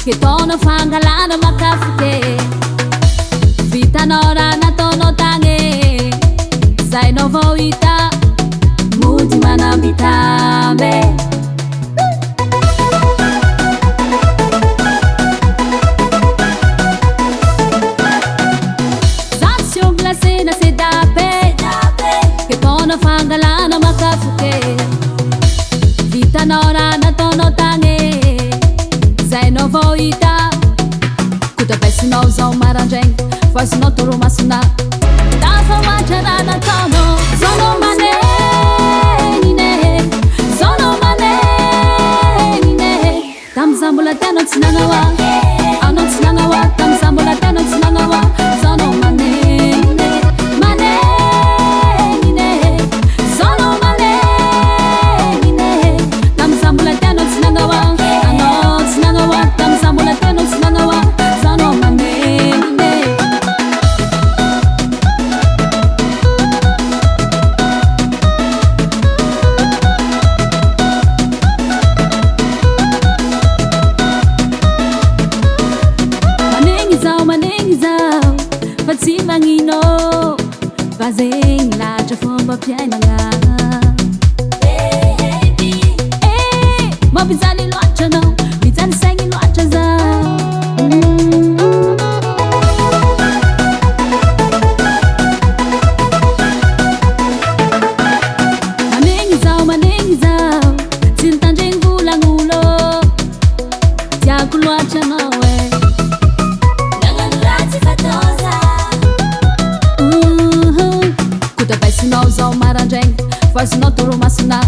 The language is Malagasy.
Ketona fangalana makafike vitanao raha nataonao tagny zay nao vao hita mody manambitambe zato sy onglasena sedape ketona fangalana makafike vitanao raha nataonao tagny zay nao vao hita kotabesinao zao marandraigny voisinao toromasona dafa oatra raha nataonao zao nao manegnine zao nao manegnine tam'za mbola tianao tsy nagnaoa anao tsy nagnaoa tam'za mbola tianao tsy nagnaoa zao nao manegnine manegnine zao nao manegnine tam'za mbola tianao tsy nagnaoa anao tsy nagnaoa tam'za mbola tianao tsy nagnaoa zao nao manegnine manegny zao fa tsy magnino fa zegny latra fomba fiainagna mampijaly loatra anao mijaly saigny loatra zao manegny zao tsy nitandregny volagnulo tiako loatra anao kotabesinao zao marandraigny voisinao toromasona